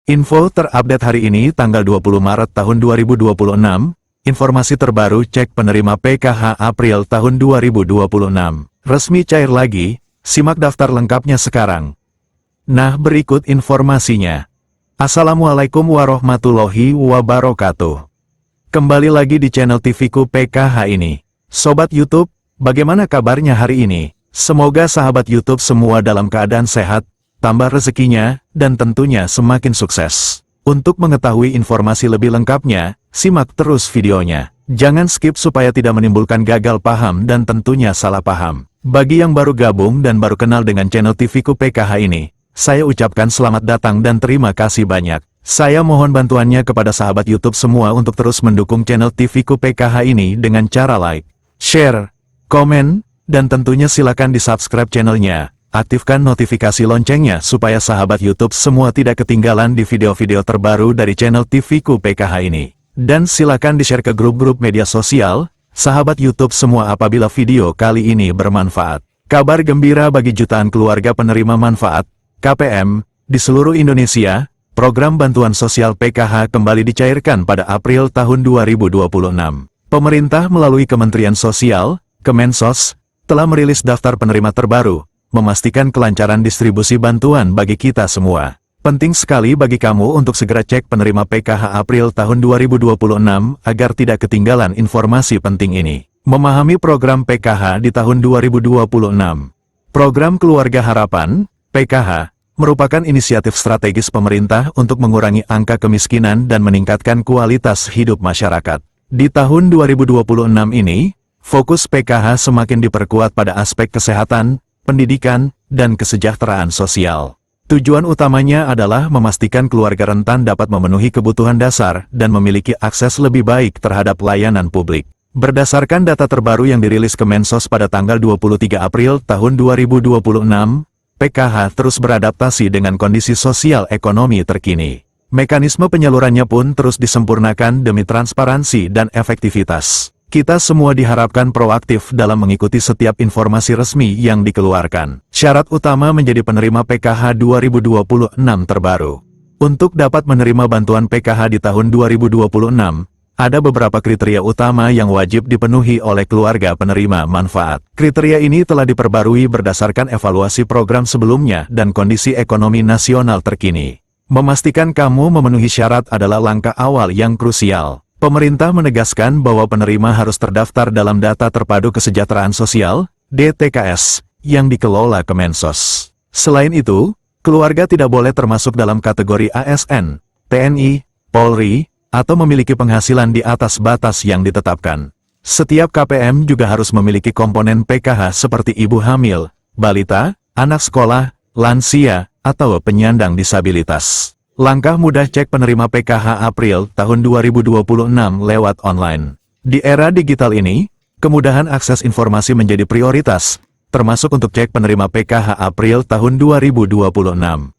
Info terupdate hari ini tanggal 20 Maret tahun 2026, informasi terbaru cek penerima PKH April tahun 2026. Resmi cair lagi, simak daftar lengkapnya sekarang. Nah, berikut informasinya. Assalamualaikum warahmatullahi wabarakatuh. Kembali lagi di channel TV-ku PKH ini. Sobat YouTube, bagaimana kabarnya hari ini? Semoga sahabat YouTube semua dalam keadaan sehat, tambah rezekinya, dan tentunya semakin sukses. Untuk mengetahui informasi lebih lengkapnya, simak terus videonya. Jangan skip supaya tidak menimbulkan gagal paham dan tentunya salah paham. Bagi yang baru gabung dan baru kenal dengan channel TV-ku PKH ini, saya ucapkan selamat datang dan terima kasih banyak. Saya mohon bantuannya kepada sahabat YouTube semua untuk terus mendukung channel TV-ku PKH ini dengan cara like, share, komen, dan tentunya silakan di-subscribe channelnya. Aktifkan notifikasi loncengnya supaya sahabat YouTube semua tidak ketinggalan di video-video terbaru dari channel TV-ku PKH ini. Dan silakan di-share ke grup-grup media sosial, sahabat YouTube semua apabila video kali ini bermanfaat. Kabar gembira bagi jutaan keluarga penerima manfaat, KPM, di seluruh Indonesia, program bantuan sosial PKH kembali dicairkan pada April tahun 2026. Pemerintah melalui Kementerian Sosial, Kemensos, telah merilis daftar penerima terbaru, memastikan kelancaran distribusi bantuan bagi kita semua. Penting sekali bagi kamu untuk segera cek penerima PKH April tahun 2026 agar tidak ketinggalan informasi penting ini. Memahami program PKH di tahun 2026. Program Keluarga Harapan, PKH, merupakan inisiatif strategis pemerintah untuk mengurangi angka kemiskinan dan meningkatkan kualitas hidup masyarakat. Di tahun 2026 ini, fokus PKH semakin diperkuat pada aspek kesehatan, pendidikan, dan kesejahteraan sosial. Tujuan utamanya adalah memastikan keluarga rentan dapat memenuhi kebutuhan dasar dan memiliki akses lebih baik terhadap layanan publik. Berdasarkan data terbaru yang dirilis Kemensos pada tanggal 23 April tahun 2026, PKH terus beradaptasi dengan kondisi sosial ekonomi terkini. Mekanisme penyalurannya pun terus disempurnakan demi transparansi dan efektivitas. Kita semua diharapkan proaktif dalam mengikuti setiap informasi resmi yang dikeluarkan. Syarat utama menjadi penerima PKH 2026 terbaru. Untuk dapat menerima bantuan PKH di tahun 2026, ada beberapa kriteria utama yang wajib dipenuhi oleh keluarga penerima manfaat. Kriteria ini telah diperbarui berdasarkan evaluasi program sebelumnya dan kondisi ekonomi nasional terkini. Memastikan kamu memenuhi syarat adalah langkah awal yang krusial. Pemerintah menegaskan bahwa penerima harus terdaftar dalam Data Terpadu Kesejahteraan Sosial, DTKS, yang dikelola Kemensos. Selain itu, keluarga tidak boleh termasuk dalam kategori ASN, TNI, Polri, atau memiliki penghasilan di atas batas yang ditetapkan. Setiap KPM juga harus memiliki komponen PKH seperti ibu hamil, balita, anak sekolah, lansia, atau penyandang disabilitas. Langkah mudah cek penerima PKH April tahun 2026 lewat online. Di era digital ini, kemudahan akses informasi menjadi prioritas, termasuk untuk cek penerima PKH April tahun 2026.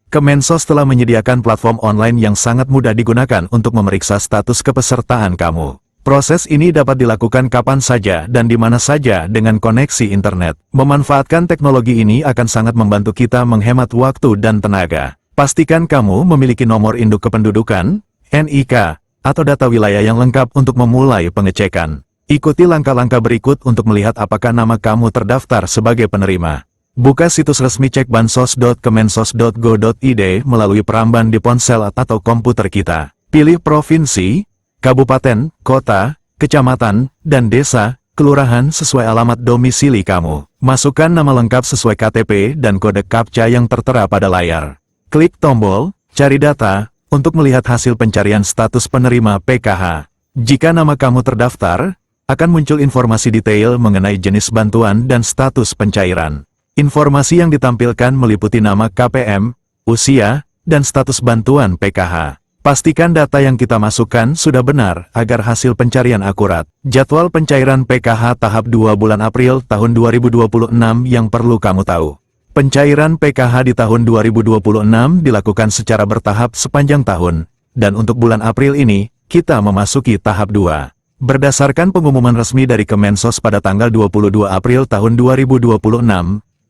Kemensos telah menyediakan platform online yang sangat mudah digunakan untuk memeriksa status kepesertaan kamu. Proses ini dapat dilakukan kapan saja dan di mana saja dengan koneksi internet. Memanfaatkan teknologi ini akan sangat membantu kita menghemat waktu dan tenaga. Pastikan kamu memiliki nomor induk kependudukan, NIK, atau data wilayah yang lengkap untuk memulai pengecekan. Ikuti langkah-langkah berikut untuk melihat apakah nama kamu terdaftar sebagai penerima. Buka situs resmi cekbansos.kemensos.go.id melalui peramban di ponsel atau komputer kita. Pilih provinsi, kabupaten, kota, kecamatan, dan desa, kelurahan sesuai alamat domisili kamu. Masukkan nama lengkap sesuai KTP dan kode CAPTCHA yang tertera pada layar. Klik tombol, cari data, untuk melihat hasil pencarian status penerima PKH. Jika nama kamu terdaftar, akan muncul informasi detail mengenai jenis bantuan dan status pencairan. Informasi yang ditampilkan meliputi nama KPM, usia, dan status bantuan PKH. Pastikan data yang kita masukkan sudah benar agar hasil pencarian akurat. Jadwal pencairan PKH tahap 2 bulan April tahun 2026 yang perlu kamu tahu. Pencairan PKH di tahun 2026 dilakukan secara bertahap sepanjang tahun, dan untuk bulan April ini, kita memasuki tahap 2. Berdasarkan pengumuman resmi dari Kemensos pada tanggal 22 April tahun 2026,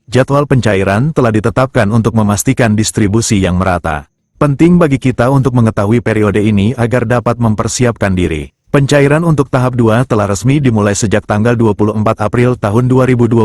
jadwal pencairan telah ditetapkan untuk memastikan distribusi yang merata. Penting bagi kita untuk mengetahui periode ini agar dapat mempersiapkan diri. Pencairan untuk tahap 2 telah resmi dimulai sejak tanggal 24 April tahun 2026,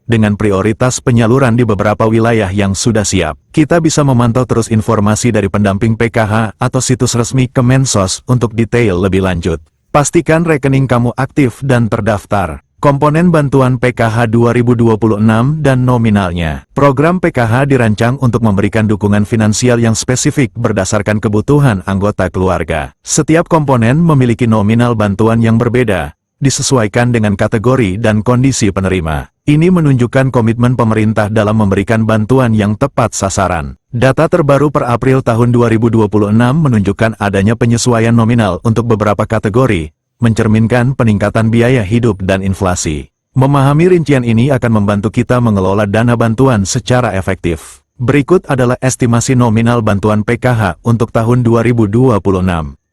dengan prioritas penyaluran di beberapa wilayah yang sudah siap. Kita bisa memantau terus informasi dari pendamping PKH atau situs resmi Kemensos untuk detail lebih lanjut. Pastikan rekening kamu aktif dan terdaftar. Komponen bantuan PKH 2026 dan nominalnya. Program PKH dirancang untuk memberikan dukungan finansial yang spesifik berdasarkan kebutuhan anggota keluarga. Setiap komponen memiliki nominal bantuan yang berbeda, disesuaikan dengan kategori dan kondisi penerima. Ini menunjukkan komitmen pemerintah dalam memberikan bantuan yang tepat sasaran. Data terbaru per April tahun 2026 menunjukkan adanya penyesuaian nominal untuk beberapa kategori, mencerminkan peningkatan biaya hidup dan inflasi. Memahami rincian ini akan membantu kita mengelola dana bantuan secara efektif. Berikut adalah estimasi nominal bantuan PKH untuk tahun 2026.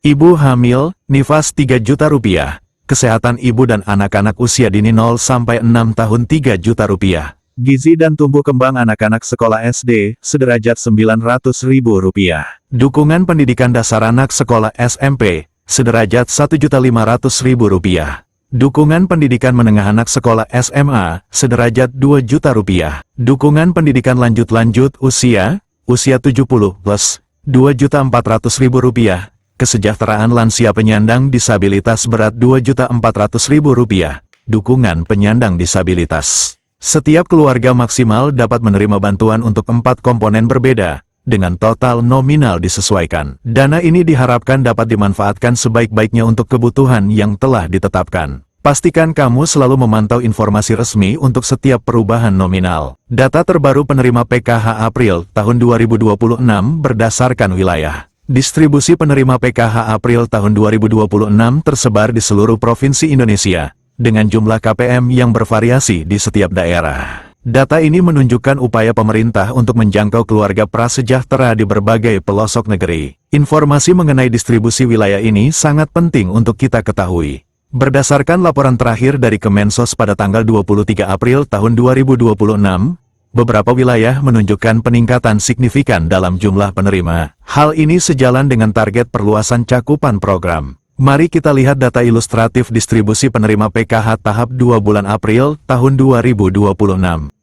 Ibu hamil, nifas 3 juta rupiah. Kesehatan ibu dan anak-anak usia dini 0-6 tahun 3 juta rupiah. Gizi dan tumbuh kembang anak-anak sekolah SD, sederajat Rp900.000. Dukungan pendidikan dasar anak sekolah SMP, sederajat Rp1.500.000. Dukungan pendidikan menengah anak sekolah SMA, sederajat Rp2 juta. Dukungan pendidikan lanjut usia 70+, Rp2.400.000. Kesejahteraan lansia penyandang disabilitas berat Rp2.400.000. Dukungan penyandang disabilitas. Setiap keluarga maksimal dapat menerima bantuan untuk 4 komponen berbeda, dengan total nominal disesuaikan. Dana ini diharapkan dapat dimanfaatkan sebaik-baiknya untuk kebutuhan yang telah ditetapkan. Pastikan kamu selalu memantau informasi resmi untuk setiap perubahan nominal. Data terbaru penerima PKH April tahun 2026 berdasarkan wilayah. Distribusi penerima PKH April tahun 2026 tersebar di seluruh provinsi Indonesia, dengan jumlah KPM yang bervariasi di setiap daerah. Data ini menunjukkan upaya pemerintah untuk menjangkau keluarga prasejahtera di berbagai pelosok negeri. Informasi mengenai distribusi wilayah ini sangat penting untuk kita ketahui. Berdasarkan laporan terakhir dari Kemensos pada tanggal 23 April tahun 2026, beberapa wilayah menunjukkan peningkatan signifikan dalam jumlah penerima. Hal ini sejalan dengan target perluasan cakupan program. Mari kita lihat data ilustratif distribusi penerima PKH tahap 2 bulan April tahun 2026.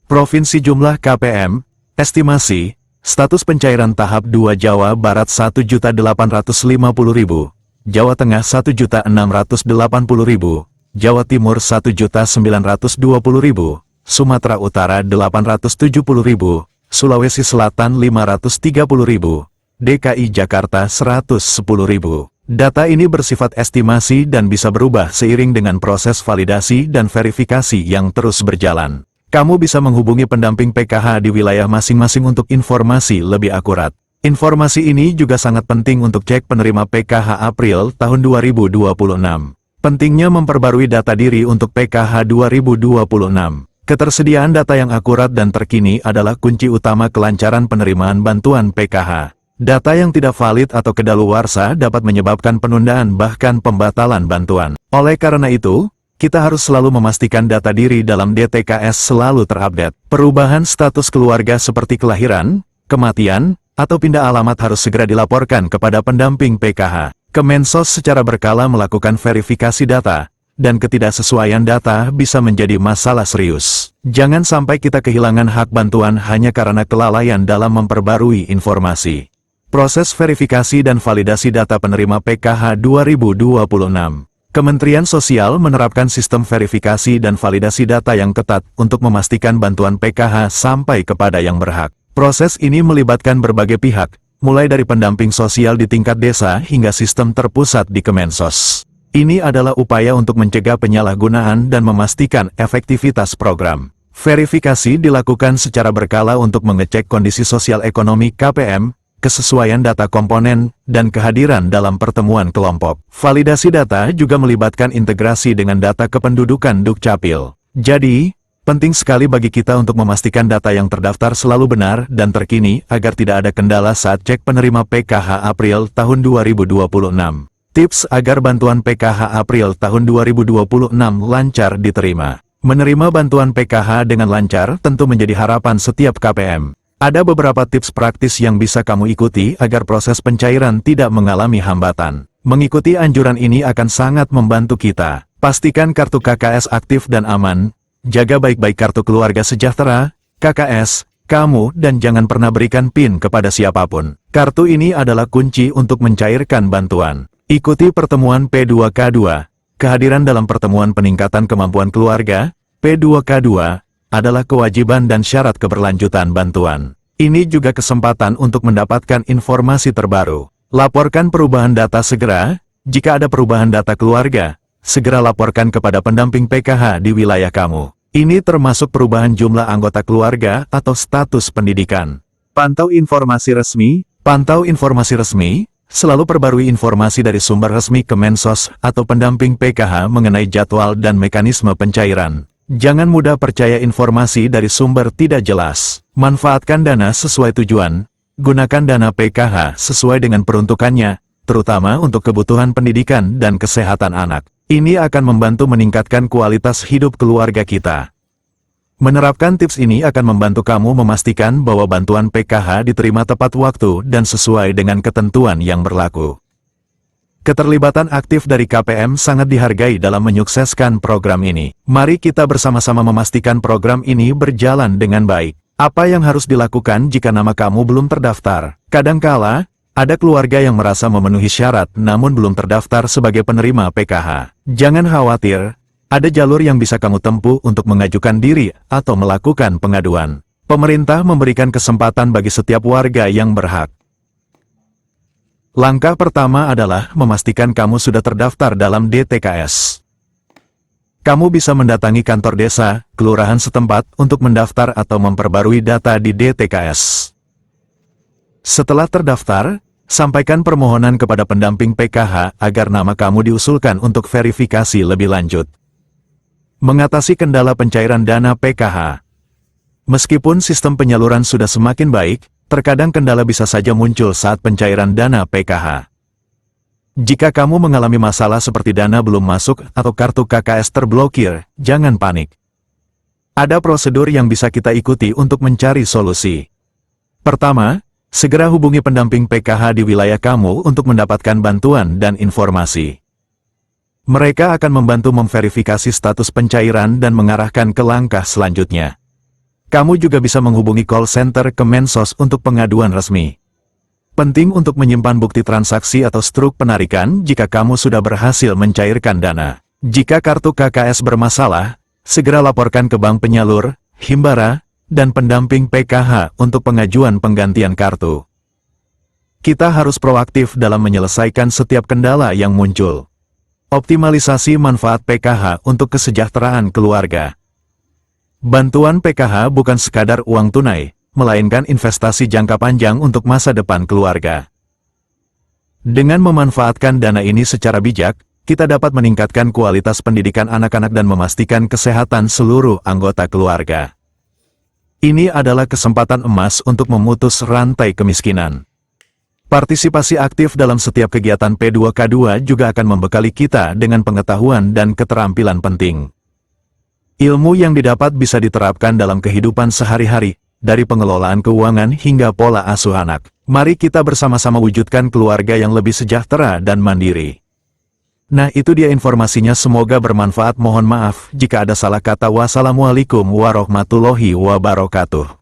Provinsi jumlah KPM, estimasi, status pencairan tahap 2 Jawa Barat 1.850.000, Jawa Tengah 1.680.000, Jawa Timur 1.920.000, Sumatera Utara 870.000, Sulawesi Selatan 530.000, DKI Jakarta 110.000. Data ini bersifat estimasi dan bisa berubah seiring dengan proses validasi dan verifikasi yang terus berjalan. Kamu bisa menghubungi pendamping PKH di wilayah masing-masing untuk informasi lebih akurat. Informasi ini juga sangat penting untuk cek penerima PKH April tahun 2026. Pentingnya memperbarui data diri untuk PKH 2026. Ketersediaan data yang akurat dan terkini adalah kunci utama kelancaran penerimaan bantuan PKH. Data yang tidak valid atau kedaluarsa dapat menyebabkan penundaan bahkan pembatalan bantuan. Oleh karena itu, kita harus selalu memastikan data diri dalam DTKS selalu terupdate. Perubahan status keluarga seperti kelahiran, kematian, atau pindah alamat harus segera dilaporkan kepada pendamping PKH. Kemensos secara berkala melakukan verifikasi data, dan ketidaksesuaian data bisa menjadi masalah serius. Jangan sampai kita kehilangan hak bantuan hanya karena kelalaian dalam memperbarui informasi. Proses verifikasi dan validasi data penerima PKH 2026. Kementerian Sosial menerapkan sistem verifikasi dan validasi data yang ketat untuk memastikan bantuan PKH sampai kepada yang berhak. Proses ini melibatkan berbagai pihak, mulai dari pendamping sosial di tingkat desa hingga sistem terpusat di Kemensos. Ini adalah upaya untuk mencegah penyalahgunaan dan memastikan efektivitas program. Verifikasi dilakukan secara berkala untuk mengecek kondisi sosial ekonomi KPM, kesesuaian data komponen, dan kehadiran dalam pertemuan kelompok. Validasi data juga melibatkan integrasi dengan data kependudukan Dukcapil. Jadi, penting sekali bagi kita untuk memastikan data yang terdaftar selalu benar dan terkini agar tidak ada kendala saat cek penerima PKH April tahun 2026. Tips agar bantuan PKH April tahun 2026 lancar diterima. Menerima bantuan PKH dengan lancar tentu menjadi harapan setiap KPM. Ada beberapa tips praktis yang bisa kamu ikuti agar proses pencairan tidak mengalami hambatan. Mengikuti anjuran ini akan sangat membantu kita. Pastikan kartu KKS aktif dan aman. Jaga baik-baik kartu keluarga sejahtera, KKS, kamu, dan jangan pernah berikan PIN kepada siapapun. Kartu ini adalah kunci untuk mencairkan bantuan. Ikuti pertemuan P2K2. Kehadiran dalam pertemuan peningkatan kemampuan keluarga, P2K2, adalah kewajiban dan syarat keberlanjutan bantuan. Ini juga kesempatan untuk mendapatkan informasi terbaru. Laporkan perubahan data segera. Jika ada perubahan data keluarga, segera laporkan kepada pendamping PKH di wilayah kamu. Ini termasuk perubahan jumlah anggota keluarga atau status pendidikan. Pantau informasi resmi. Pantau informasi resmi. Selalu perbarui informasi dari sumber resmi Kemensos atau pendamping PKH mengenai jadwal dan mekanisme pencairan. Jangan mudah percaya informasi dari sumber tidak jelas. Manfaatkan dana sesuai tujuan. Gunakan dana PKH sesuai dengan peruntukannya, terutama untuk kebutuhan pendidikan dan kesehatan anak. Ini akan membantu meningkatkan kualitas hidup keluarga kita. Menerapkan tips ini akan membantu kamu memastikan bahwa bantuan PKH diterima tepat waktu dan sesuai dengan ketentuan yang berlaku. Keterlibatan aktif dari KPM sangat dihargai dalam menyukseskan program ini. Mari kita bersama-sama memastikan program ini berjalan dengan baik. Apa yang harus dilakukan jika nama kamu belum terdaftar? Kadangkala, ada keluarga yang merasa memenuhi syarat namun belum terdaftar sebagai penerima PKH. Jangan khawatir, ada jalur yang bisa kamu tempuh untuk mengajukan diri atau melakukan pengaduan. Pemerintah memberikan kesempatan bagi setiap warga yang berhak. Langkah pertama adalah memastikan kamu sudah terdaftar dalam DTKS. Kamu bisa mendatangi kantor desa, kelurahan setempat untuk mendaftar atau memperbarui data di DTKS. Setelah terdaftar, sampaikan permohonan kepada pendamping PKH agar nama kamu diusulkan untuk verifikasi lebih lanjut. Mengatasi kendala pencairan dana PKH. Meskipun sistem penyaluran sudah semakin baik, terkadang kendala bisa saja muncul saat pencairan dana PKH. Jika kamu mengalami masalah seperti dana belum masuk atau kartu KKS terblokir, jangan panik. Ada prosedur yang bisa kita ikuti untuk mencari solusi. Pertama, segera hubungi pendamping PKH di wilayah kamu untuk mendapatkan bantuan dan informasi. Mereka akan membantu memverifikasi status pencairan dan mengarahkan ke langkah selanjutnya. Kamu juga bisa menghubungi call center Kemensos untuk pengaduan resmi. Penting untuk menyimpan bukti transaksi atau struk penarikan jika kamu sudah berhasil mencairkan dana. Jika kartu KKS bermasalah, segera laporkan ke bank penyalur, himbara, dan pendamping PKH untuk pengajuan penggantian kartu. Kita harus proaktif dalam menyelesaikan setiap kendala yang muncul. Optimalisasi manfaat PKH untuk kesejahteraan keluarga. Bantuan PKH bukan sekadar uang tunai, melainkan investasi jangka panjang untuk masa depan keluarga. Dengan memanfaatkan dana ini secara bijak, kita dapat meningkatkan kualitas pendidikan anak-anak dan memastikan kesehatan seluruh anggota keluarga. Ini adalah kesempatan emas untuk memutus rantai kemiskinan. Partisipasi aktif dalam setiap kegiatan P2K2 juga akan membekali kita dengan pengetahuan dan keterampilan penting. Ilmu yang didapat bisa diterapkan dalam kehidupan sehari-hari, dari pengelolaan keuangan hingga pola asuh anak. Mari kita bersama-sama wujudkan keluarga yang lebih sejahtera dan mandiri. Nah, itu dia informasinya, semoga bermanfaat. Mohon maaf jika ada salah kata. Wassalamualaikum warahmatullahi wabarakatuh.